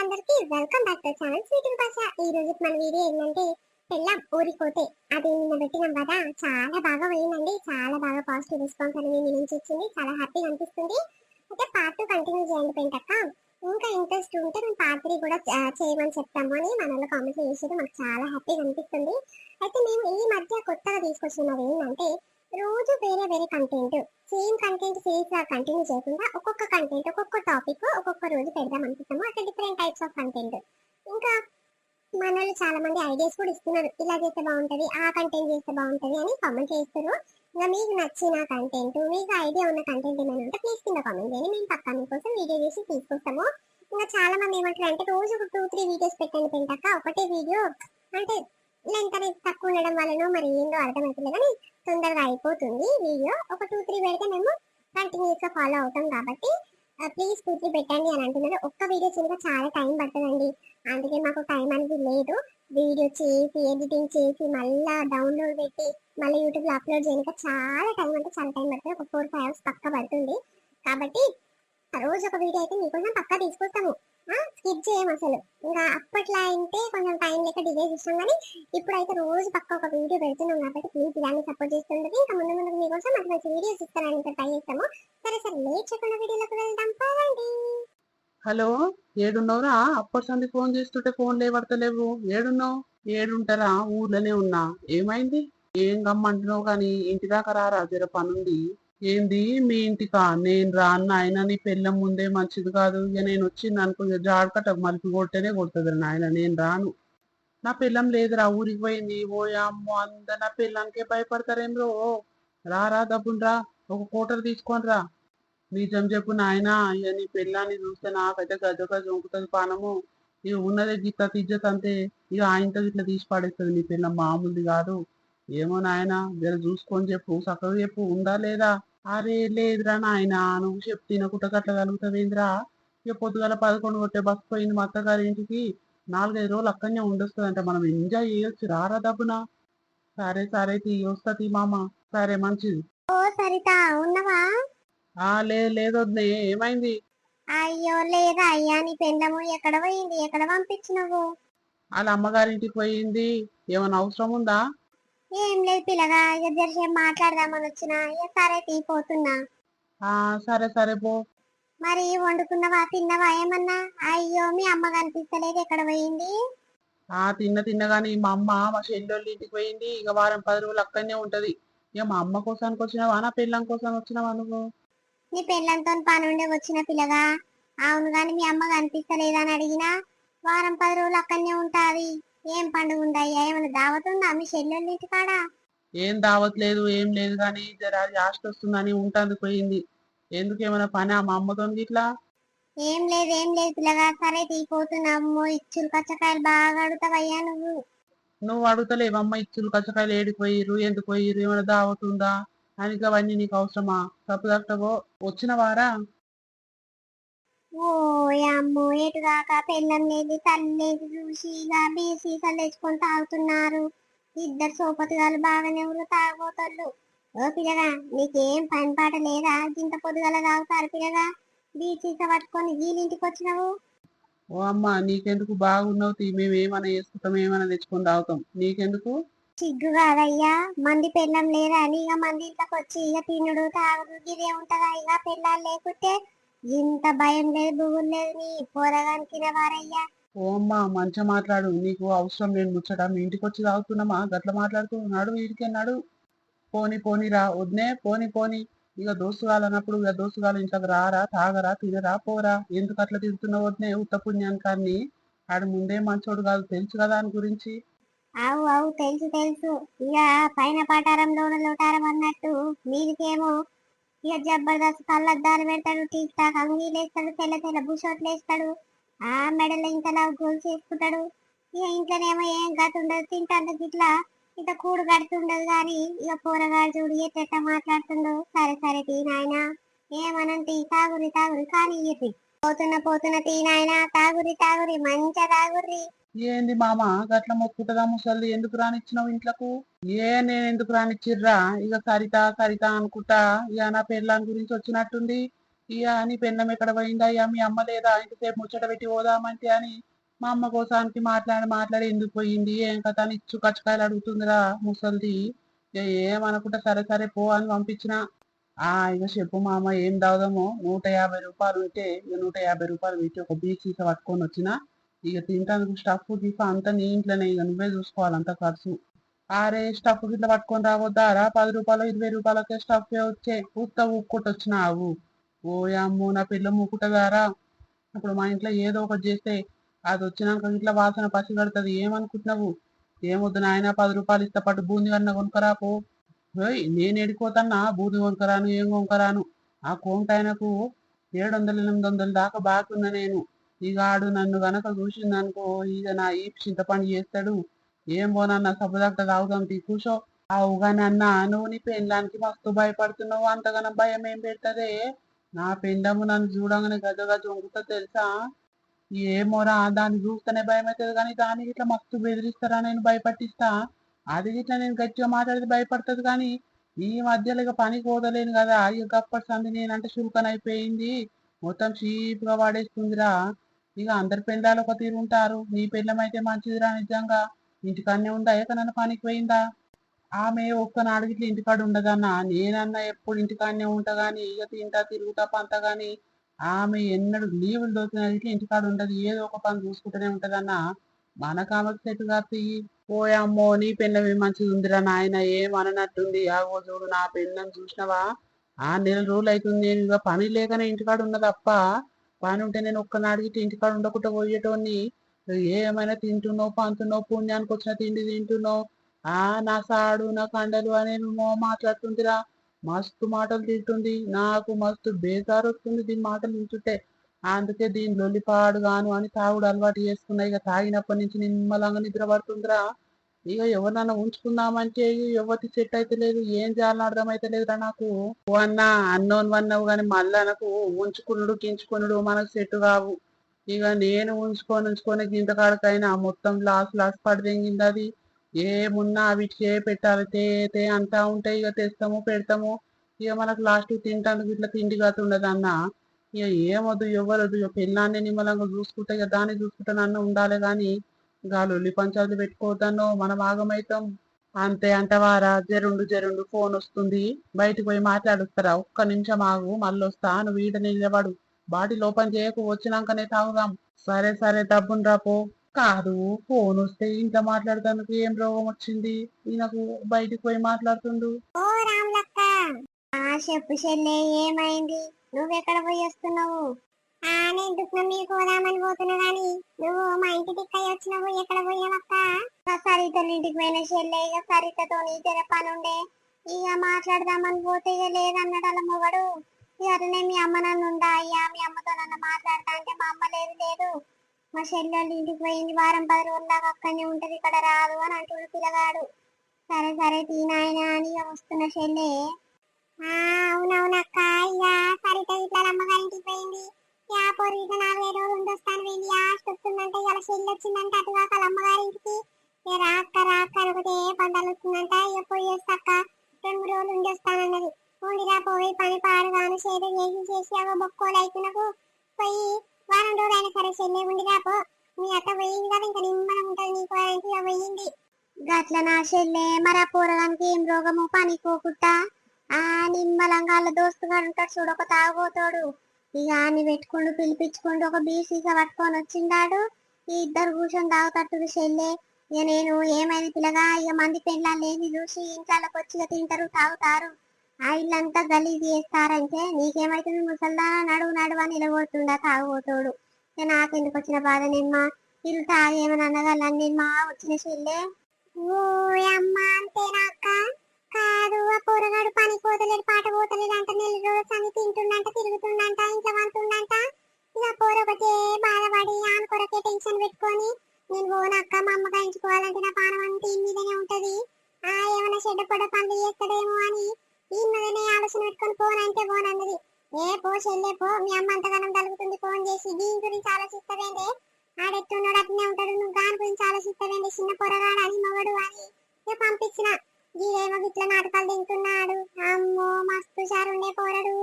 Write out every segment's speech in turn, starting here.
అందరికి welcome back to channel sweet భాష. ఈ రోజు మన వీడియో ఏంటంటే పెళ్ళాం ఊరికోతే అది నిన్న పెట్టినాం కదా, చాలా బాగా పోయిందండి. చాలా బాగా పాజిటివ్ రెస్పాన్స్ అనేది మీ నుంచి వచ్చింది. చాలా హ్యాపీగా అనిపిస్తుంది. అయితే పార్ట్ 2 కంటిన్యూ చేయండి పెంటక్క. ఇంకా ఇంట్రెస్ట్ ఉంటే మేము పార్ట్ 3 కూడా చేయమని చెప్తాము అని మన వాళ్ళు కామెంట్లు చేసేది మాకు చాలా హ్యాపీగా అనిపిస్తుంది. అయితే మేము ఈ మధ్య కొత్తగా తీసుకొచ్చినది ఏంటంటే రోజు వేరే వేరే కంటెంట్, సేమ్ కంటెంట్ సిరీస్ లా కంటిన్యూ చేయకుండా ఒక్కొక్క కంటెంట్ ఒక్కొక్క టాపిక్ ఒక్కొక్క రోజు పెడదాం అనుకుంటాము. అట్లా డిఫరెంట్ టైప్స్ ఆఫ్ కంటెంట్. ఇంకా మన వాళ్ళు చాలా మంది ఐడియాస్ కూడా ఇస్తున్నారు, ఇలా చేస్తే బాగుంటది, ఆ కంటెంట్ చేస్తే బాగుంటది అని కామెంట్ చేస్తారు. ఇంకా మీకు నచ్చిన కంటెంట్, మీకు ఐడియా ఉన్న కంటెంట్ ఏమైనా ఉంటే ప్లీజ్ కింద కామెంట్ చేయండి, మేము పక్కా మీకోసం వీడియో చేసి తీసుకొస్తాము. ఇంకా చాలా మంది ఏమంటారు అంటే రోజు ఒక 2-3 వీడియోస్ పెట్టండి పెంటాక, ఒకటే వీడియో అంటే లెంత్ అనేది తక్కువ ఉండడం వల్లనో మరి ఏందో అర్థమవుతుంది కానీ తొందరగా అయిపోతుంది వీడియో. ఒక 2-3 పెడితే మేము కంటిన్యూస్ గా ఫాలో అవుతాం కాబట్టి ప్లీజ్ 2-3 పెట్టండి అని అంటున్నారు. ఒక్క వీడియో చిన్నగా చాలా టైం పడుతుందండి, అందుకే మాకు టైం అనేది లేదు. వీడియో చేసి ఎడిటింగ్ చేసి మళ్ళీ డౌన్లోడ్ పెట్టి మళ్ళీ యూట్యూబ్ లో అప్లోడ్ చేయడానికి చాలా టైం అంటే చాలా టైం పడుతుంది. ఒక 4-5 అవర్స్ పక్కా పడుతుంది. కాబట్టి రోజు ఒక వీడియో అయితే మీకోసం పక్కా తీసుకొస్తాము, స్కిప్ చేయము అసలు. ఇంకా అప్పట్లో అయితే కొంచెం టైం లేక డిలే చేస్తాం కానీ ఇప్పుడైతే రోజు పక్క ఒక వీడియో పెడుతున్నాం కాబట్టి ప్లీజ్ ఇలానే సపోర్ట్ చేస్తుండదు. ఇంకా ముందు ముందు మీకోసం మంచి మంచి వీడియోస్ ఇస్తానని ఇంకా ట్రై చేస్తాము. సరే సరే లేట్ చేయకుండా వీడియోలోకి వెళ్దాం పదండి. హలో, ఏడున్నావురా? అప్పటి ఫోన్ చేస్తుంటే ఫోన్ లేవడతలేవు. ఏడున్నావు? ఏడుంటారా? ఊర్లోనే ఉన్నా. ఏమైంది? ఏం గమ్మంటున్నావు కానీ ఇంటి దాకా రారా, జర పనుంది. ఏంది మీ ఇంటికా? నేను రాను ఆయన, నీ పెళ్ళం ముందే మంచిది కాదు. ఇక నేను వచ్చింది అనుకో, జాడకట మలిపి కొడితేనే కొడుతుంది నాయన, నేను రాను. నా పిల్లం లేదురా, ఊరికి పోయింది. ఓ అమ్మో, అందరు నా పిల్లానికే భయపడతారేం రో. రారా దబ్బునరా, ఒక కోటర్ తీసుకొని రా. నిజం చెప్పు నాయనా, ఇక నీ పిల్లాన్ని చూస్తే నాకైతే గజ గజ ఉంకుతుంది పానము. ఇక ఉన్నదే గిత్త తిజ్జత్ అంతే. ఇక ఆయనతో ఇట్లా తీసి పడేస్తుంది. నీ పిల్లం మామూలుది కాదు. ఏమో నాయనా, జర చూసుకొని చెప్పు, చక్కగా చెప్పు, ఉందా లేదా? అరే లేదురా నాయనా, నువ్వు చెప్పు తినకుట్ట గట్ల కలుగుతావేంద్రా. ఇక పొద్దుగల 11 కొట్టే బస్సు పోయింది మా అత్తగారి ఇంటికి. 4-5 రోజులు అక్కడనే ఉండొస్తుందంటే మనం ఎంజాయ్ చేయొచ్చు. రారా దబ్బునా. సరే సరే తీ, వస్తా తీ మామ. సరే మంచిది. ఓ సరిత, ఉన్నవా? లేదు లేదు వద్దే, ఏమైంది? అయ్యో లేదా అయ్యా, నీ పెళ్ళము ఎక్కడ పోయింది, ఎక్కడ పంపించినవు? వాళ్ళ అమ్మగారింటికి పోయింది. ఏమైనా అవసరం ఉందా? ఏం లేదు పిల్లగా, ఇక జరిసేపు మాట్లాడదామని వచ్చిన. ఇక సరే తీపోతున్నా. సరే సరే పో. మరి వండుకున్నవా, తిన్నవా ఏమన్నా? అయ్యో మీ అమ్మ కనిపిస్తలేదు, ఎక్కడ పోయింది? తిన్నగాని మా అమ్మ మా చెల్లెళ్ళ ఇంటికి పోయింది. ఇక వారం 10 రోజులు అక్కడనే ఉంటది. ఇక మా అమ్మ కోసానికి వచ్చినావా, నా పెళ్ళం కోసం వచ్చినావా నువ్వు? నీ పెళ్ళంతో పని ఉండే వచ్చిన పిల్లగా. అవును గాని మీ అమ్మ కనిపిస్తలేదని అడిగినా. వారం 10 రోజులు అక్కడనే ఉంటాది. ఏం పండుగ ఉందయ్యా, ఏమైనా దావత్ ఉందా మీ చెల్లెళ్ళ ఇంటి కాడ? ఏం దావట్లేదు, ఏం లేదు కానీ జర యాస్ట్ వస్తుందని ఉంటాంది పోయింది. ఎందుకు, ఏమైనా పని మా అమ్మతో ఇట్లా? ఏం లేదు ఏం లేదు పిల్లగా, సరే తీపోతున్నాము. ఇచ్చులు కచ్చకాయలు బాగా అడుగుతావయ్యా నువ్వు. నువ్వు అడుగుతలేవమ్మ, ఇచ్చులు కచ్చకాయలు ఏడికి పోయిర్రు, ఎందుకు పోయిర్రు, ఏమైనా దావత్ ఉందా అని. అవన్నీ నీకు అవసరమా? తప్పుదట్టవో వచ్చిన వారా. ఓ అమ్మో, ఎటుగాక పెళ్ళం లేదు తల్లి లేదు చూసి ఇక బీసీసలు తెచ్చుకొని తాగుతున్నారు. ఇద్దరు సోపతిగాలు బాగానే ఊరు తాగబోతాళ్ళు. ఓ పిల్లగా, నీకేం పని పాట లేదా? ఇంత పొద్దుగల తాగుతారు పిల్లగా. బీసీస పట్టుకొని వీళ్ళింటికి వచ్చినావు. ఓ అమ్మ, నీకెందుకు? బాగున్నావు తీ, మేము ఏమైనా చేసుకుంటాం, ఏమైనా తెచ్చుకొని తాగుతాం, నీకెందుకు? సిగ్గు కాదయ్యా, మంది పెళ్ళం లేదా అని ఇక మంది ఇంట్లోకి వచ్చి ఇక తినుడు తాగుడు గిదే ఉంటదా? ఇక పెళ్ళాలు లేకుంటే ఇంత భయం లేదు బుగులు లేదు నీ పోరగానికి వారయ్యా. ఓ అమ్మ, మంచిగా మాట్లాడు, నీకు అవసరం నేను ముచ్చట. మీ ఇంటికి వచ్చి తాగుతున్నామా? గట్ల మాట్లాడుతున్నాడు వీడికెన్నాడు. పోని పోని రా వద్నే, పోని పోని. ఇక దోస్తుగాలు అన్నప్పుడు ఇక దోస్తుగాలు ఇంట్లోకి రారా, తాగరా, తినరా, పోరా. ఎందుకు అట్లా తిరుగుతున్నావు వద్నే? ఉత్త పుణ్యాన్ని కానీ ఆడు ముందే మంచోడు కాదు, తెలుసు కదా దాని గురించి. అవు అవు తెలుసు తెలుసు. ఇక పైన పటారంలోన లోటారం అన్నట్టు మీదికేమో ఇక జబర్దస్త్ కళ్ళద్దాలు పెడతాడు, టీక్ టాక్ అంగీలు వేస్తాడు, తెల్ల తెల్ల బుషోట్లు వేస్తాడు, ఆ మెడలో ఇంతలా గోల్స్ వేసుకుంటాడు. ఇక ఇంట్లోనేమో ఏం గతి ఉండదు, తింటాంత గిట్లా ఇంత కూడు గడుతుండదు. కానీ ఇక పోరగాడు చూడు ఎట్ట మాట్లాడుతుండో. సరే సరే తీ నాయన, ఏమనంటే తాగురి తాగురి కానీ ఇయ్యి. పోతున్న పోతున్న తీ నాయన, తాగురి తాగురి మంచిగా తాగుర్రి. ఏంది మామ గట్ల మొత్తుకుంటదా ముసల్ది? ఎందుకు రానిచ్చినావు ఇంట్లకు? నేను ఎందుకు రానిచ్చిర్రా? ఇక కరిత కరిత అనుకుంటా ఇక నా పెళ్ళాం గురించి వచ్చినట్టుంది. ఇక నీ పెన్నం ఎక్కడ పోయిందా, అయ్యా మీ అమ్మ లేదా, ఇంతసేపు ముచ్చట పెట్టి పోదామంటే అని మా అమ్మ కోసానికి మాట్లాడి ఎందుకు పోయింది ఏం కథ అని ఇచ్చు కచ్చకాయలు అడుగుతుందిరా ముసల్ది. ఇక ఏమనుకుంటా సరే సరే పో అని పంపించిన. ఇక చెప్పు మామ ఏం దావుదామో, 150 రూపాయలు ఉంటే ఇక 150 రూపాయలు పెట్టి ఒక బీచ్ సీస పట్టుకొని వచ్చిన. ఇక తింటానికి స్టఫ్ గీఫ్ అంతా నీ ఇంట్లోనే, ఇక నువ్వే చూసుకోవాలి అంత ఖర్చు. ఆరే స్టఫ్ గిట్ల పట్టుకొని రావద్దారా, 10 రూపాయలు 20 రూపాయలకే స్టఫ్ వచ్చే ఉత్త ఉక్కొట్టొచ్చినావు. ఓయమ్మో నా పిల్ల మూకుటదారా. ఇప్పుడు మా ఇంట్లో ఏదో ఒకటి చేస్తే అది వచ్చినాక ఇట్లా వాసన పసి కడుతుంది ఏమనుకుంటున్నావు. ఏమొద్దు నాయన, 10 రూపాయలు ఇస్తా పట్టు బూంది కన్నా కొనుకరా పో. నేను ఎడిపోతాన్నా బూంది కొనుకరాను ఏం కొనుకరాను. ఆ కోంట ఆయనకు 700 800 దాకా బాకీ ఉన్నా నేను. ఇక ఆడు నన్ను గనక చూసిందనుకో ఇక నా ఈ చింతపండు చేస్తాడు. ఏం పోనన్నా సబ్బుదాకా తాగుదాం తీ కూర్చో. అవుగాని అన్న, నువ్వు నీ పెళ్ళానికి మస్తు భయపడుతున్నావు, అంతగానం భయం ఏం పెడతదే. నా పెండము నన్ను చూడంగానే గజ వణుకుతా తెలుసా. ఏమోరా దాన్ని చూస్తేనే భయం అవుతుంది కానీ దానికి ఇట్లా మస్తు బెదిరిస్తారా, నేను భయపట్టిస్తా. అది ఇట్లా నేను గట్టిగా మాట్లాడితే భయపడుతుంది కానీ ఈ మధ్యలో ఇక పనికి పోదలేను కదా, ఇక గప్పటి సంది నేనంటే చులకన అయిపోయింది. మొత్తం చీప్గా వాడేస్తుందిరా. ఇక అందరి పెళ్ళాలు ఒక తీరు ఉంటారు, నీ పెళ్ళమైతే మంచిదిరా నిజంగా. ఇంటికాడనే ఉందా ఎక్కడన్నా పనికి పోయిందా. ఆమె ఒక్కనాడు ఇట్లా ఇంటికాడ ఉండదన్నా, నేనన్నా ఎప్పుడు ఇంటికాడనే ఉంటా గాని ఇక తింటా తిరుగుతా పంత గాని ఆమె ఎన్నడు లీవులు దొరికిన ఇట్లా ఇంటికాడ ఉండదు, ఏదో ఒక పని చూసుకుంటూనే ఉంటదన్నా. మనకు ఆమెకు సెట్ కాదు. పోయమ్మో నీ పెళ్ళమే మంచిది ఉందిరా నాయన, ఏమననట్టుంది. ఆగో చూడు నా పెళ్ళని చూసినవా, 6 నెలల రోజులు అవుతుంది నేను ఇక పని లేకనే ఇంటికాడ ఉన్నది తప్ప. పని ఉంటే నేను ఒక్కనాడు ఇట్లా ఇంటికాడ ఉండకుండా పోయేటోని. ఏమైనా తింటున్నావు పంటున్నావు, పుణ్యానికి వచ్చిన తిండి తింటున్నావు. నా సాడు నా కండలు అనేమో మాట్లాడుతుందిరా. మస్తు మాటలు తింటుంది, నాకు మస్తు బేజారు వస్తుంది దీని మాటలు వింటుంటే. అందుకే దీని లొల్లిపాడు గాను అని తాగుడు అలవాటు చేసుకున్నా. ఇక తాగినప్పటి నుంచి నిమ్మలంగా నిద్ర పడుతుందిరా. ఇక ఎవరినన్నా ఉంచుకుందామంటే ఎవరికి సెట్ అయితే లేదు, ఏం చేయాలని అర్థం అయితే లేదురా నాకు. ఓ అన్న అన్నోన్ వన్నావు కానీ మళ్ళా నాకు ఉంచుకునుడు గించుకునుడు మనకు సెట్ కావు. ఇక నేను ఉంచుకొని గింత కాడకైనా మొత్తం లాస్ పడిదెంగింది అది. ఏమున్నా వీటికే పెట్టాలి తే తే అంటా ఉంటాయి, ఇక తెస్తాము పెడతాము. ఇక మనకు లాస్ట్ తింటానికి ఇట్లా తిండి గత ఉండదు అన్న. ఇక ఏమొద్దు ఎవ్వరొద్దు, ఇక పిల్లాన్ని నిమ్మలంగా చూసుకుంటే ఇక దాన్ని చూసుకుంటే నన్ను ఉండాలి గాని ఇక లొల్లి పంచాయతీ పెట్టుకోవద్దాను మనం ఆగమైతాం. అంతే అంటవారా. జరుండు ఫోన్ వస్తుంది, బయటికి పోయి మాట్లాడుస్తారా. ఒక్క నిమిషం ఆగు మళ్ళొస్తా, నువ్వు ఈడ నిలబడు. బాటిల్ ఓపెన్ చేయకు, వచ్చినాకనే తాగుదాం. సరే సరే డబ్బును రాపో. కాదు, ఫోన్ వస్తే ఇంట్లో మాట్లాడటానికి ఏం రోగం వచ్చింది, ఈయనకు బయటికి పోయి మాట్లాడుతుండు. ఓ రాములక్క, చెప్పు చెల్లె ఏమైంది, నువ్వెక్కడ పోయి వస్తున్నావు? నేను దుఃఖం మీద పోదామని పోతున్నా గాని నువ్వు మా ఇంటి దిక్కయ్య వచ్చినావు, ఎక్కడ పోయావక్క? సరిత ఇంటికి పోయిన చెల్లె, ఇక సరితతో జర పనుండే ఇక మాట్లాడదామని పోతే ఇక లేదన్నాడు అలా మొగడు. ఇక అట్లనే మీ అమ్మ నన్ను ఉండా అయ్యా, మీ అమ్మతో నన్ను మాట్లాడతా అంటే మా అమ్మ లేదు మా చెల్లెళ్ళు ఇంటికి పోయింది, వారం 10 రోజుల దాకా అక్కడనే ఉంటది, ఇక్కడ రాదు అని అంటుడు పిల్లగాడు. సరే సరే తీనాయన అని ఇక వస్తున్న చెల్లె. అవునవునక్క, ఇక సరిత ఇట్లా అమ్మగారింటికి పోయింది. యా పోరు ఇక 4 5 రోజులు ఉండొస్తాను పోయింది. వస్తుందంటే ఇలా చెల్లి వచ్చిందంటే అటుగా వాళ్ళ అమ్మగారింటికి. ఇక రా అక్క అని ఒకటే పంటలు వస్తుందంట. ఇక పోయి వస్తాక 2 3 రోజులు ఉండి వస్తానన్నది. ఉండిరా పోయి పని పాడుగాను చేదు చేసి అవ బొక్కోలు అయితున్నకు పోయి వారం రోజులు అయినా సరే చెల్లె ఉండిరా పో. మీ అత్త పోయింది కదా, ఇంకా నిమ్మలం ఉంటుంది నీకు అంటే పోయింది. గట్ల నా చెల్లె, మరి ఆ పోరగానికి ఏం రోగము పని పోకుట్టా. నిమ్మలంగా వాళ్ళ దోస్తుగాడు ఉంటాడు చూడు, ఒక తాగుపోతాడు. ఇక అన్ని పెట్టుకుంటూ పిలిపించుకుంటూ ఒక బీసీసా పట్టుకొని వచ్చిండాడు. ఈ ఇద్దరు కూర్చొని తాగుతట్టు చెల్లె. ఇక నేను ఏమైనా పిల్లగా ఇక మంది పెళ్ళాలు లేని చూసి ఇంట్లోకి వచ్చి తింటారు తాగుతారు, ఆ ఇల్లంతా గలీజ్ చేస్తారంటే నీకేమైతుంది ముసల్దా, నడువు అని నిలబడుతుండా తాగుపోతాడు. ఇక నాకెందుకు వచ్చిన బాధ, నిమ్మ ఇల్లు తాగి ఏమని అనగలని నిమ్మ వచ్చిన చెల్లె. ఓ అమ్మ అంతేనాక? కాదు, ఆ పోరగాడు పని పోతలేడు పాట పోతలేడు అంట, 4 రోజులు అని తింటుండంట తిరుగుతుండంట ఇంట్లో వంటుండంట. ఇక పోరొకటే బాధపడి ఆమె కొరకే టెన్షన్ పెట్టుకొని నేను పోనక్క, మా అమ్మగా ఎంచుకోవాలంటే నా పానం అంతా ఈ మీదనే ఉంటది, ఏమైనా చెడ్డ పొడ పనులు చేస్తాడేమో అని ఈ మీదనే ఆలోచన పెట్టుకొని పోనంటే పోనన్నది. పో చెల్లె పో, మీ అమ్మ అంతగానం తలుగుతుంది ఫోన్ చేసి, దీని గురించి ఆలోచిస్తావేంటే, ఆడెట్టున్నాడు అట్నే ఉంటాడు, నువ్వు దాని గురించి ఆలోచిస్తావేంటి చిన్న పొరగాడు అని మొగడు అని ఇక పంపించిన. గీడేమో గిట్ల నాటకాలు తింటున్నాడు. అమ్మో మస్తు షారుండే పోరడు.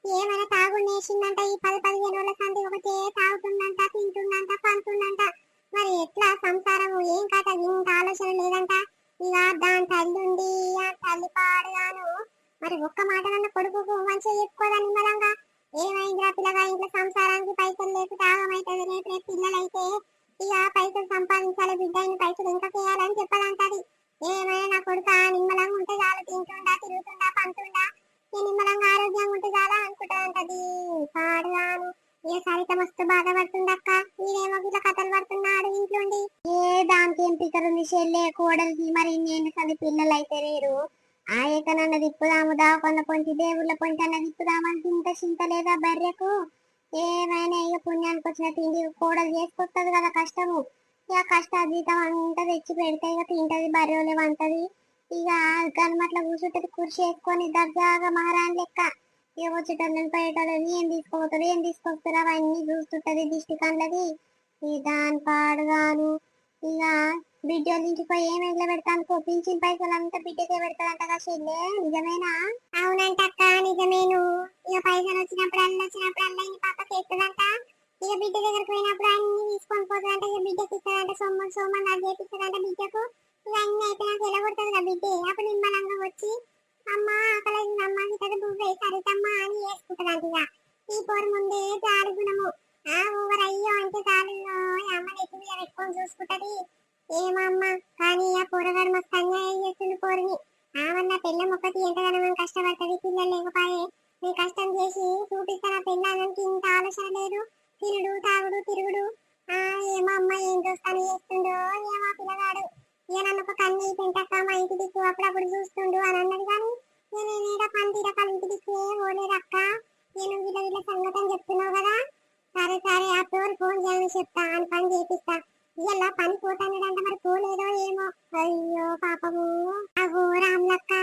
ఏమైనా తాగుడు నేసిందంట ఈ 10-15 రోజుల సంది ఒకటే తాగుతుందంట తింటుందంట పంటుందంట. మరి ఎట్లా సంసారము ఏం కథ ఇంత ఆలోచన లేదంట. ఇక దాని తల్లి ఉండి ఆ తల్లి పాడుగాను మరి ఒక్క మాటలన్న కొడుకుకు మంచిగా చెప్పుకోదా నిమ్మలంగా. ఏమైందిరా పిల్లగా ఇంట్లో సంసారానికి పైసలు లేకపోతే ఆగమైతుంది. రేపు పిల్లలైతే ఇక పైసలు సంపాదించాలి బిడ్డ ఇన్ని పైసలు ఇంకా చేయాలని చెప్పదంటది. ఏమైనా నా కొడుక నిమ్మలంగా ఉంటే చాలు తింటుండా తిరుగుతుండా పంటుండా నిమ్మలంగా ఆరోగ్యంగా ఉంటే చాలా అనుకుంటదంటది పాడుగాను. ఏ సరిత మస్తు బాధపడుతుందక్క. ఈడేమో ఇట్లా కథలు పడుతున్నాడు ఇంట్లోండి. ఏ దానికి ఏం పికరుంది చెల్లె కోడలికి మరి ఇన్నేళ్ళు సది పిల్లలు అయితే లేరు. ఆ ఏకనన్న తిప్పుదాము దాకొన్న పొంచి దేవుళ్ళ పొంచి అన్న తిప్పుదామని ఇంత చింత లేదా బర్రెకు. ఏమైనా ఇక పుణ్యానికి వచ్చిన తిండి కోడలు చేసుకొస్తుంది కదా కష్టము. ఇక కష్టాజీతం అంతా తెచ్చి పెడితే ఇక తింటది బర్రెలే వంటది. ఇక గన్మట్ల కూర్చుంటది కుర్చీ వేసుకొని దర్జాగా మహారాణి లెక్క. ఇక వచ్చేటోళ్ళని పోయేటోళ్ళని ఏం తీసుకోపోతారు ఏం తీసుకొస్తారు అవన్నీ చూస్తుంటది దిష్టి కండ్లది. ఈ దాని పాడుగాను ఇక బిడ్డోళ్ళ ఇంటికి పోయి ఏం ఎట్లా పెడతాను పింఛన్ పైసలు అంతా బిడ్డకే పెడతాడంట కదా చెల్లె నిజమేనా? అవునంటక్క నిజమేను. ఇక పైసలు వచ్చినప్పుడల్లా ఈ పాపకి ఎత్తదంట. ఇక బిడ్డ దగ్గరకు పోయినప్పుడు అన్ని తీసుకొని పోతుందంట. ఇక బిడ్డకి ఇస్తుందంట సోమని అది చేపిస్తుందంట బిడ్డకు. ఇక అన్ని అయితే నాకు ఎలా కొడుతుంది కదా బిడ్డ. అప్పుడు నిమ్మలంగా వచ్చి అమ్మ ఆకలేదు అమ్మ ఇతడు నువ్వే సరితమ్మ అని వేసుకుంటుందంట. ఇక ఈ పోరు ముందే జాలి గుణము. ఆ ఓవర్ అయ్యో అంటే చాలు అమ్మ నెత్తి మీద పెట్టుకొని చూసుకుంటది. ఏమమ్మ కానీ ఆ పోరగాడు మస్తు అన్యాయం చేస్తుంది పోరిని. ఆమన్న పిల్ల మొక్కటి ఎంతగానో కష్టపడుతుంది పిల్లలు లేకపోయే నేను కష్టం చేసి చూపిస్తాను ఆ పిల్లలకి ఇంత ఆలోచన లేదు. తినుడు తాగుడు తిరుగుడు. ఆ ఏమో అమ్మ ఏం చూస్తాను చేస్తుండో ఏమో పిల్లగాడు. ఇక నన్ను ఒక కన్ను పెంటక్క మా ఇంటి దిక్కు అప్పుడప్పుడు చూస్తుండు అని అన్నది. కానీ నేనేడా పని తీరకాల ఇంటి దిక్కు పోలేదక్క. నేను వీళ్ళ సంగతి అని చెప్తున్నావు కదా. సరే సరే ఆ పోరు ఫోన్ చేయని చెప్తా అని పని చేపిస్తా. ఇలా పని పోతానంటే మరి పోలేదో ఏమో. అయ్యో పాపము. అగో రామ్లక్క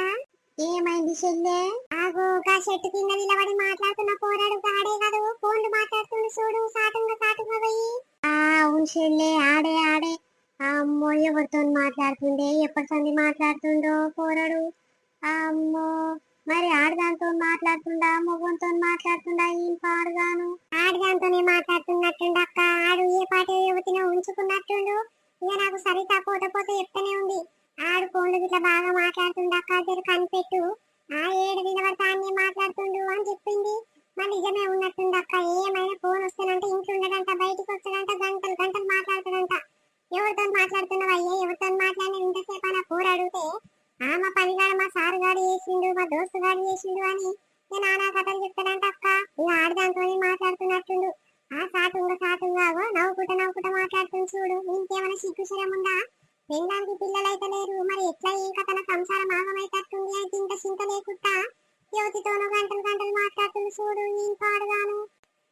ఏమైంది చెల్లె? ఆగోగా చెట్టు కింద నిలబడి మాట్లాడుతున్న పోరాడు ఆడే కాదు ఫోన్లు మాట్లాడుతుండు చూడు సాటుగా పోయి. అవును చెల్లె ఆడే ఆడే. అమ్మో ఎవరితో మాట్లాడుతుండే ఎప్పటి సంది మాట్లాడుతుండో పోరాడు. అమ్మో మరి ఆడదాంతో మాట్లాడుతుండా మొగంతో మాట్లాడుతుండా ఏం పాడుగాను. ఆడదాంతోనే మాట్లాడుతున్నట్టుండక్క. ఆడు ఏ పాట యువతిని ఉంచుకున్నట్టుండు. ఇక నాకు సరితా పోతే చెప్తానే ఉంది. ఆడు ఫోన్లు ఇట్లా బాగా మాట్లాడుతుండక్క జర కనిపెట్టు. ఆ ఏడు నిలబడతా అన్ని మాట్లాడుతుండు అని చెప్పింది. మరి నిజమే ఉన్నట్టుండక్క. ఏమైనా ఫోన్ వస్తానంటే ఇంట్లో ఉండడంట బయటికి వస్తాడంట గంటలు గంటలు మాట్లాడుతాడంట. ఎవరితో మాట్లాడుతున్నావు అయ్యా ఎవరితో మాట్లాడిన ఇంతసేపు అని కూర అడిగితే మా పనిగాడు మా సారు గాడు చేసిండు మా దోస్తు గాడు చేసిండు అని నేను నానా కథలు చెప్తాడంట అక్క. ఇక ఆడదాంతో మాట్లాడుతున్నట్టుండు. ఆ సాటుంగా నవ్వుకుంటా మాట్లాడుతుంది చూడు. ఇంకేమైనా సిగ్గుశరం ఉందా? పెళ్ళానికి పిల్లలైతే లేరు. మరి ఎట్లా ఏం కథన సంసారం ఆగమైతట్టుంది అయితే ఇంత చింత లేకుండా యువతితోనూ గంటలు గంటలు మాట్లాడుతుంది చూడు. ఏం పాడుగాను.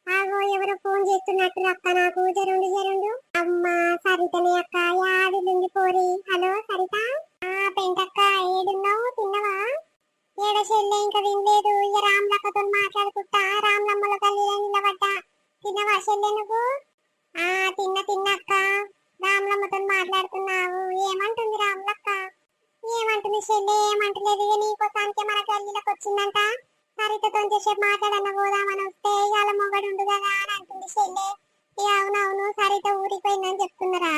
ఆగో ఎవరో ఫోన్ చేస్తున్నట్టు అక్క నాకు జరుండు. అమ్మా సరితనే అక్క యాడిలుంది పోరి. హలో సరిత. పెంటక్క ఏడున్నావు తిన్నవా? ఏడ చెల్లె ఇంకా వినలేదు. ఇక రామ్లక్కతో మాట్లాడుకుంటా రామ్లమ్మల గల్లీలో నిలబడ్డా. తిన్నవా చెల్లె నువ్వు? తిన్నక్క. రామ్లమ్మతో మాట్లాడుతున్నావు. ఏమంటుంది రామ్లక్క? ఏమంటుంది చెల్లె ఏమంటలేదు. ఇక నీకోసానికి మన గల్లీలోకి వచ్చిందంట. సరితతో సేపు మాట్లాడన్న పోదామని వస్తే ఇవాళ మొగడుండు కదా అని అంటుంది చెల్లె. అవునవును సరిత ఊరికి పోయిందని చెప్తున్నారా?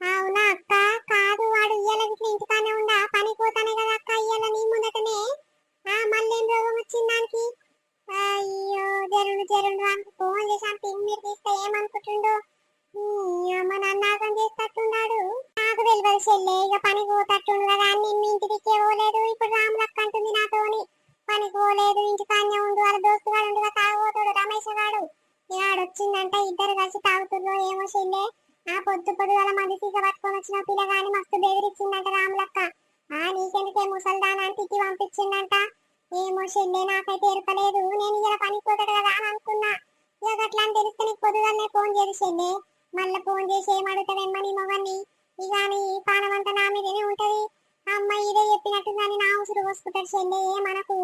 అవునా అక్క? కాదు వాడు ఇయ్యాల ఇట్లా ఇంటికానే ఉండా పని పోతానే కదా అక్క. ఇయ్యాల నీ ముందటనే మళ్ళీ రోగం వచ్చింది దానికి. అయ్యో జరుండు అని ఫోన్ చేశాను. తిమ్మిరి తీస్తే ఏమనుకుంటుండో. అమ్మ నన్నాగం చేస్తట్టున్నాడు. నాకు తెలియదు చెల్లె. ఇక పని పోతట్టుండు కదా అని నిన్ను ఇంటి దిక్కే పోలేదు. ఇప్పుడు రాములక్క అంటుంది నాతోని పనికి పోలేదు ఇంటికాన్నే ఉండు. వాళ్ళ దోస్తు గాడు ఉండగా తాగుతాడు రమేష్ గాడు. ఆడొచ్చిందంటే ఇద్దరు కలిసి తాగుతుండ్రో ఏమో చెల్లె. పొద్దు పొద్దుగాల మధ్య సీస పట్టుకొని వచ్చిన పిల్లగాని మస్తు బెదిరించిందంట రాములక్క. నీకెందుకే ముసల్దానా అని తిట్టి పంపించిందంట. ఏమో చెల్లె నాకైతే ఎరపలేదు. నేను ఇలా పనికి పోతాడు కదా అని అనుకున్నా. ఇక అట్లా అని తెలిస్తే నీకు పొద్దుగానే ఫోన్ చేసి చెల్లె. మళ్ళీ ఫోన్ చేసి ఏమడుగుతావేమ్మా నీ మొగన్ని. ఇక నీ పానమంతా నా మీదనే ఉంటది. అమ్మ ఇదే చెప్పినట్టుందని నా ఉసురు పోసుకుంటాడు చెల్లె. మనకు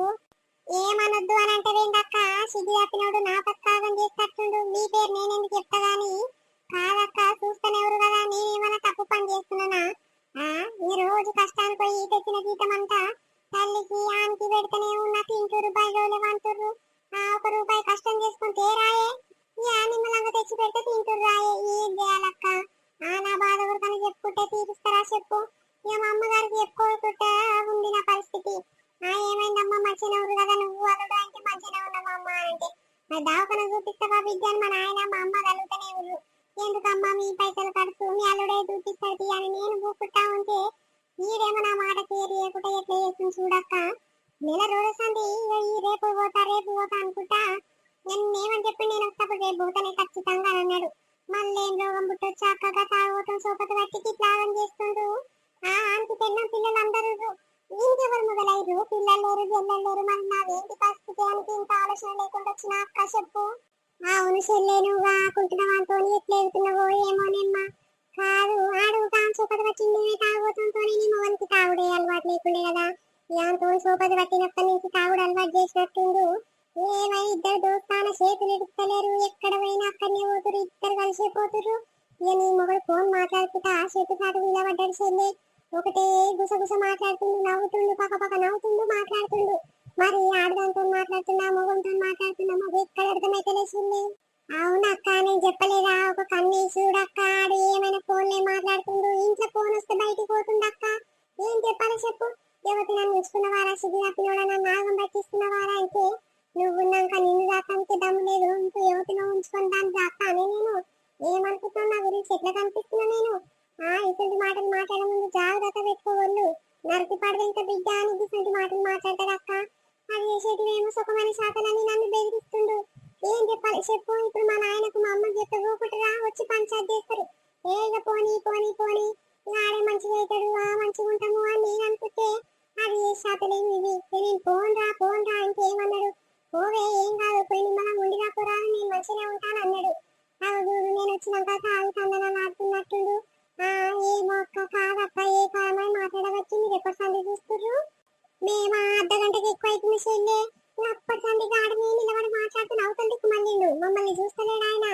ఏమనొద్దు అని అంటే ఏంటక్క? సిగ్గు చెప్పినోడు నా పత్కారం చేస్తట్టుండు. మీ పేరు నేనెందుకు చెప్తా గాని? కాదక్క చూస్తూనే ఎవరు కదా నేనేమన్నా తప్పు పని చేస్తున్నానా? ఈ రోజు కష్టానికి పోయి తెచ్చిన జీతం అంతా తల్లికి ఆనికి పెడితేనే ఉన్న తింటురు బయలు వంటుర్రు. అంటుర్రాయే ఏం చేయాలక్క? నా బాధ ఎవరికైనా చెప్పుకుంటే తీరుస్తారా చెప్పు? ఇక మా అమ్మగారికి చెప్పుకోకుండా ఉంది నా పరిస్థితి. ఏమైందమ్మా మంచిగా ఊరు కదా నువ్వు అల్లుడు అంటే మంచిగా ఉన్నామా అమ్మ అంటే దవాఖాన చూపిస్తావా విద్య అని మా నాయన మా అమ్మ కలుగుతూనే ఊరు. ఎందుకమ్మా మీ పైసలు కడుతూ మీ అల్లుడే చూపిస్తాడు అని నేను పూకుంటా ఉంటే ఈడేమో నా మాట కేర్ చేయకుండా ఎట్లా చేస్తుంది చూడక్క. నెల రోజుంది ఈ రేపు పోతా అనుకుంటా. నేనేమని చెప్పి నేను వస్తప్పుడు రేపు పోతానే ఖచ్చితంగా అన్నాడు. మళ్ళీ ఏం రోగం పుట్టొచ్చు అక్కగా తాగుతాం సోపతి బట్టికి త్యాగం చేస్తుండ్రు. ఆంటీ పెళ్ళం పిల్లలందరూ ఇంకెవరు మొదలయ్యారు? పిల్లలు లేరు జల్లలు లేరు. మరి నాదేంటి పరిస్థితి అని ఇంత ఆలోచన లేకుండా వచ్చిన అక్క చెప్పు. అవును చెల్లె నువ్వు ఆకుంటున్నావు ఎట్లా ఎగుతున్నావో ఏమోనేమ్మా. కాదు ఆడు సోపతి పట్టి మేమే తాగుతుంతో నీ మొగనికి తాగుడే అలవాటు లేకుండే కదా. దాంతో సోపతి పట్టినప్పటి నుంచి తాగుడు అలవాటు చేసినట్టుండు. ఏమై ఇద్దరు దోస్తాన చేతులు ఎడుస్తలేరు. ఎక్కడ పోయినా అక్కడనే పోతురు. ఇద్దరు కలిసే పోతురు. ఇక నీ మొగడు ఫోన్ మాట్లాడుకుంటా ఆ చేతు సాటు మీద పడ్డాడు చెల్లె. ఒకటే గుసగుస మాట్లాడుతుండు, నవ్వుతుండు, పక్క నవ్వుతుండు, మాట్లాడుతుండు. మరి ఆడదాంతో మాట్లాడుతున్నా మొగంతో మాట్లాడుతున్నా మాకు ఎక్కడ అర్థమైతే చెల్లె. అవునక్క నేను చెప్పలేదా ఒక కన్ను చూడక్క ఆడు ఏమైనా ఫోన్లే మాట్లాడుతుండు. ఇంట్లో ఫోన్ వస్తే బయటికి పోతుండక్క. ఏం చెప్పాలి చెప్పు? యువతి నన్ను ఉంచుకున్నవారా సిగ్గునప్పినోడా నన్ను నాగం పట్టిస్తున్నవారా అంటే నువ్వున్నాక నిన్ను దాకానికి దమ్ము లేదు. ఇంకో యువతిలో ఉంచుకొని దాన్ని దాస్తానే నేను. ఏమనుకుంటున్నావు నా గురించి ఎట్లా కనిపిస్తున్నా నేను? ఇటువంటి మాటలు మాట్లాడే ముందు జాగ్రత్త పెట్టుకోవాళ్ళు. నరికి పడదంత బిడ్డ అని ఇటువంటి మాటలు మాట్లాడతాడక్క. అది చేసేటివేమో సుఖమైన శాతలని నన్ను బెదిరిస్తుండు. ఏం చెప్పాలి చెప్పు? ఇప్పుడు మా నాయనకు మా అమ్మకి చెప్తే ఊపుటరా వచ్చి పంచాయతీ చేస్తారు. ఏగ పోనీ పోనీ పోనీ ఆడే మంచిగా అవుతాడు మంచిగా ఉంటాము అని నేను అనుకుంటే అది ఏ శాతలేము ఇవి. నేను పోన్రా అంటే ఏమన్నాడు? పోవే ఏం కాదు పోయి మనం ఉండిరా పోరా నేను మంచిగా ఉంటాను అన్నాడు. నేను వచ్చినాక తాగుతందన ఆడుతున్నట్టుండు. ఏమో అక్క కాదక్క ఏ కాలమని మాట్లాడవచ్చు. మీరు ఎప్పటి సంది చూస్తుర్రు? మేము అర్ధగంటకి ఎక్కువ అవుతుంది చెల్లె. అప్పటి సంది గాడి మీద నిలబడి మాట్లాడుతూ నవ్వుతుందికు మళ్ళీండు. మమ్మల్ని చూస్తలేడు ఆయన.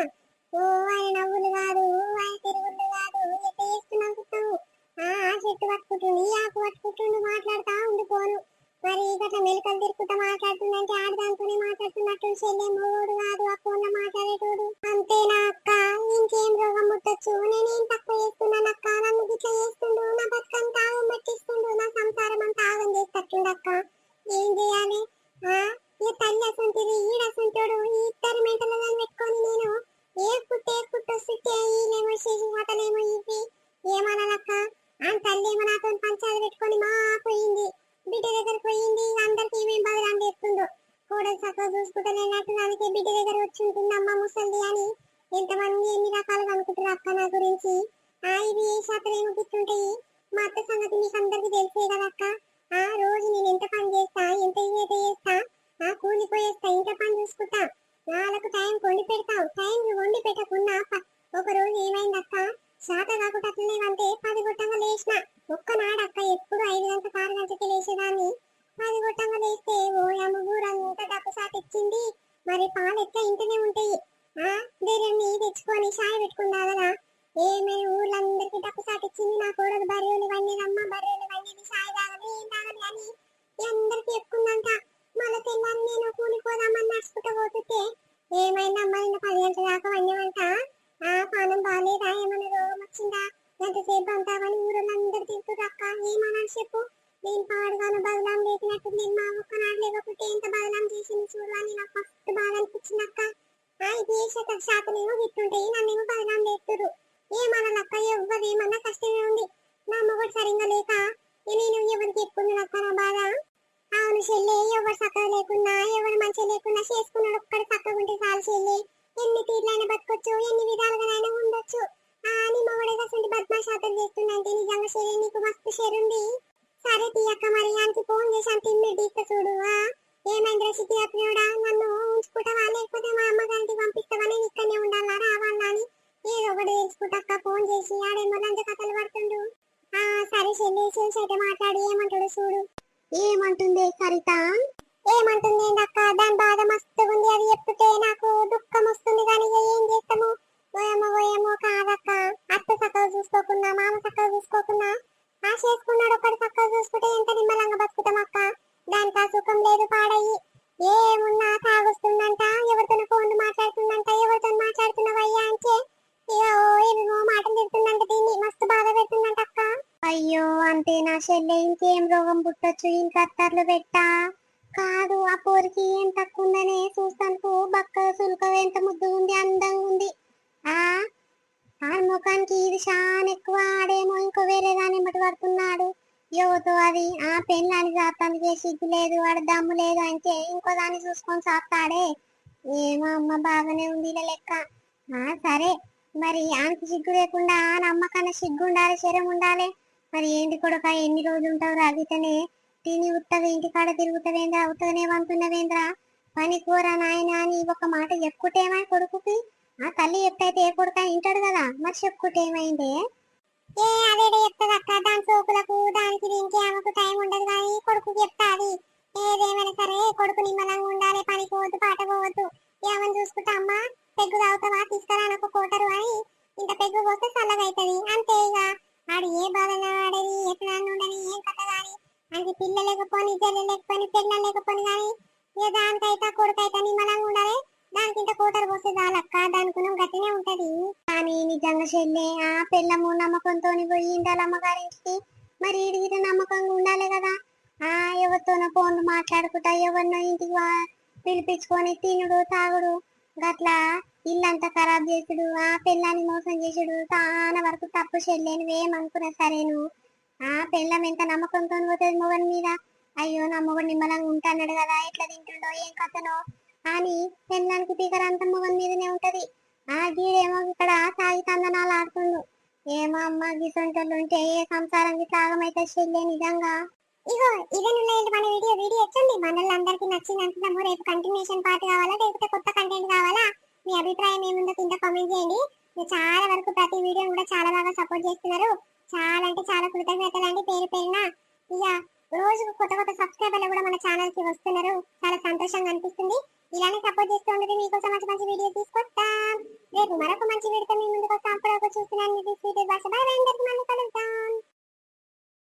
ఓ ఆయన నవ్వులు కాదు ఆయన తిరుగుళ్ళు కాదు ఎట్లా చేస్తున్నావు. చెట్టు పట్టుకుంటుండు ఈ ఆకు పట్టుకుంటుండు మాట్లాడుతా ఉండిపోను. మరి గట్లా మెలికలు తిరుగుతా మాట్లాడుతుందంటే ఆడదాంతోనే మాట్లాడుతున్నట్టు చెల్లె. మొగోడు కాదు ఆ ఫోన్ లో మాట్లాడేటోడు. అంతేనా అక్క? ఇంకేం రోగం ముట్టొచ్చు? నేనేం తక్కువ చేస్తున్నాను అక్క? నన్ను గిట్లా చేస్తుండు. నా బతుకని తాగం పట్టిస్తుండు. నా సంసారం అంతా ఆగం చేస్తట్టుండు అక్క. ఏం చేయాలి? ఈ తల్లి అసంటిది ఈడ అసంటోడు ఈ ఇద్దరు మెంటలను పెట్టుకొని నేను ఏ పుట్టు వస్తుంటే ఈనేమో చేసి అతనేమో ఇవి ఏమనాలక్క? తల్లి ఏమో నాతో పంచాలు పెట్టుకొని మా పోయింది. బిడ్డ దగ్గర పోయింది. అందరికి ఏమేం బదులు చేస్తుందో కోడలు చక్కగా చూసుకుంటలేనట్టు దానికి బిడ్డ దగ్గర వచ్చి ఉంటుంది అమ్మ ముసలి అని ఎంతమంది ఎన్ని రకాలుగా అనుకుంటారు అక్క నా గురించి. ఇవి ఏ శాతం ఏమో గుర్తుంటాయి. మా అత్త సంగతి మీకు అందరికి తెలిసే కదక్క. రోజు నేను ఎంత పని చేస్తా ఎంత ఇదైతే చేస్తా కూలిపోయేస్తా ఇంత పని చూసుకుంటా. వాళ్ళకు టైం వండి పెడతావు. టైం వండి పెట్టకున్నా ఒక రోజు ఏమైందక్క శాత కాకుండా అట్లనే అంటే 10 గొట్టంగా లేచిన ఒక్కనాడక్క. ఎప్పుడు 5 గంటలకు 6 గంటలకి లేచేదాన్ని. 10 గొట్టంగా లేస్తే ఓ అమ్మ ఊరంతా డబ్బు శాత ఇచ్చింది. మరి పాలు ఎట్లా ఇంటనే ఉంటాయి. బిర్యానీ తెచ్చుకొని చాయ్ పెట్టుకున్నా కదా. ఏమైనా ఊర్లందరికీ డబ్బు శాత ఇచ్చింది. నా కోడలు బర్రెలు వన్నీరమ్మ బర్రెలు వన్నీది చాయ్ తాగదు ఏం తాగదు అని అందరికి చెప్పుకుందంట. మళ్ళీ తెల్లని నేను కూలిపోదామని నడుచుకుంటూ పోతుంటే ఏమైందమ్మా నిన్న 10 గంటల దాకా వన్యమంట. పానం బాగాలేదా ఏమైనా రోగం వచ్చిందా ఎంతసేపు అంటావని ఊళ్ళందరూ తింటున్నారు అక్క. ఏమన్నాడు చెప్పు? నేను పాడుగాను బదలాం లేకినట్టు నేను మా ఒక్కనాడు లేకపోతే ఎంత బదలాం చేసింది చూడని నాకు ఫస్ట్ బాగా అనిపించింది అక్క. ఇది ఏ శాతమేమో గిట్టుంటాయి నన్నేమో బదలాం లేపుతురు. ఏమన్నాలక్క? ఎవ్వరేమన్నా కష్టమే ఉంది. నా మొగడు సరిగ్గా లేక నేను ఎవరికి ఎక్కున్నాను అక్క నా బాధ. అవును చెల్లె ఎవరు చక్కగా లేకున్నా ఎవరు మంచిగా లేకున్నా చేసుకున్నాడు ఒక్కడు చక్కగా ఉంటే చాలు చెల్లె. ఎన్ని తీర్లైనా బతకొచ్చు ఎన్ని విధాలుగానైనా ఉండొచ్చు. నీ మొగడేగా బద్మాషాతలు చేస్తుందంటే నిజంగా చెల్లె నీకు మస్తు షేరుంది. సరే తీయక్క మరి ఆయనకి ఫోన్ చేసి అంత ఇమ్మీడియట్ ఇస్తా చూడు. ఏమైంది రసిద్ధి అప్పినోడా నన్ను ఉంచుకుంటావా లేకపోతే మా అమ్మగారికి పంపిస్తావా నేను ఇక్కడనే ఉండాలా రావాలా అని ఏదో ఒకటి తెలుసుకుంటాక్క. ఫోన్ చేసి ఆడేమో లంచ కథలు పడుతుండు. సరే చెల్లి చేసి మాట్లాడి ఏమంటాడు చూడు. ఏమంటుంది సరిత? ఏమంటుంది అక్క? దాని బాధ మస్తుగా ఉంది. అది చెప్తే నాకు దుఃఖం వస్తుంది కానీ ఏం చేస్తాము. ఓయమో కాదక్క. అత్త చక్కగా చూసుకోకున్నా మామ చక్కగా చూసుకోకున్నా చేసుకున్నాడు ఒకటి చక్కగా చూసుకుంటే ఎంత నిమ్మలంగా బతుకుతాం అక్క. దానికి ఆ సుఖం లేదు పాడయ్యి. ఏమున్నా తాగొస్తుందంట ఎవరితో ఫోన్ మాట్లాడుతుందంట. ఎవరితో మాట్లాడుతున్నావయ్యా అంటే చెల్లె ఇంకేం రోగం పుట్టొచ్చు ఇంకా అత్తర్లు పెట్టా కాదు ఆ పోరికి ఏం తక్కువ ఉందనే చూస్తాను బక్క సుల్క ఎంత ముద్దు ఉంది అందంగా ఉంది ఆ ఆ ముఖానికి ఇది చాలా ఎక్కువ ఆడేమో ఇంకో వేరే దాన్ని బట్టి పడుతున్నాడు యువతో అది ఆ పెళ్ళాన్ని చాస్తానికి సిగ్గు లేదు వాడు దమ్ము లేదు అంటే ఇంకో దాన్ని చూసుకొని చాస్తాడే ఏమో అమ్మ బాగానే ఉంది ఇలా లెక్క సరే మరి ఆమెకి సిగ్గు లేకుండా నమ్మకన్నా సిగ్గు ఉండాలి శరం ఉండాలి మరి ఏంటి కొడుక ఎన్ని రోజులు ఉంటావు రాగితేనే తిని ఉత్తది ఇంటికాడ తిరుగుతావేంద్రా ఉత్తదనే వంతున్నవేంద్రా పని కూర నాయన అని ఒక మాట చెప్పుకుంటేమై కొడుకుకి ఆ తల్లి ఎప్పుడైతే ఏ కొడుక వింటాడు కదా మరి చెప్పుకుంటే ఏమైంది ఏ అదేదో చెప్తుంది అక్క దాని సోకులకు దానికి దీనికి ఆమెకు టైం ఉండదు కానీ కొడుకు చెప్తాది ఏదేమైనా సరే కొడుకు నిమ్మలంగా ఉండాలి పని పోవద్దు పాట పోవద్దు ఏమని చూసుకుంటా అమ్మ పెగ్గు తాగుతావా తీసుకురా నాకు కోటరు అని ఇంత పెగ్గు పోస్తే చల్లగా అవుతుంది అంతే ఇక ఆడు ఏ బాధన ఆడని ఎట్లా ఉండని ఏం కథ కానీ అది పిల్ల లేకపోని జల్లు లేకపోని పిల్ల లేకపోని కానీ ఏ దానికైతే కొడుకైతే నిమ్మలంగా ఉండాలి దానికి ఇంత కోటరు పోస్తే చాలక్క దాని గుణం గట్టినే ఉంటది కానీ నిజంగా చెల్లె ఆ పిల్లము నమ్మకంతో పోయి ఉండాలి అమ్మగారింటికి మరి ఇడిగిట నమ్మకంగా ఉండాలి కదా ఆ ఎవరితోనో ఫోన్లు మాట్లాడుకుంటా ఎవరినో ఇంటికి పిలిపించుకొని తినుడు తాగుడు గట్లా ఇల్లంతా ఖరాబ్ చేసుడు ఆ పిల్లాన్ని మోసం చేసుడు చాలా వరకు తప్పు చెల్లె నువ్వేమనుకున్నా సరే నువ్వు ఆ పిల్లం ఎంత నమ్మకంతో పోతుంది మొగని మీద అయ్యో నా మొగడు నిమ్మలంగా ఉంటాన్నాడు కదా ఎట్లా తింటుండో ఏం కథనో అని పిల్లానికి పిగర్ అంత మొగని మీదనే ఉంటది ఆ గీడేమో ఇక్కడ తాగి తందనాలు ఆడుతుండు ఏమో అమ్మ గిసొంటోళ్ళు ఉంటే ఏ సంసారం త్యాగమైతే చెల్లె నిజంగా ఇగో ఇదే మన వీడియో వచ్చండి మనల్ని నచ్చిందంటున్నాము రేపు కంటిన్యూషన్ పార్ట్ కావాలా లేకపోతే కొత్త కంటెంట్ కావాలా మీ అభిప్రాయం ఏముందో కింద కామెంట్ చేయండి మీరు చాలా వరకు ప్రతి వీడియో కూడా చాలా బాగా సపోర్ట్ చేస్తున్నారు చాలా అంటే చాలా కృతజ్ఞతలు అండి పేరు పేరున ఇక రోజు కొత్త కొత్త సబ్స్క్రైబర్లు కూడా మన ఛానల్ కి వస్తున్నారు చాలా సంతోషంగా అనిపిస్తుంది ఇలానే సపోర్ట్ చేస్తూ ఉంటే మీకోసం మంచి మంచి వీడియో తీసుకొస్తాం రేపు మరొక మంచి వీడియోతో మీ ముందుకు వస్తాం అప్పుడు చూస్తున్నాను బాయ్ అందరికీ మళ్ళీ కలుద్దాం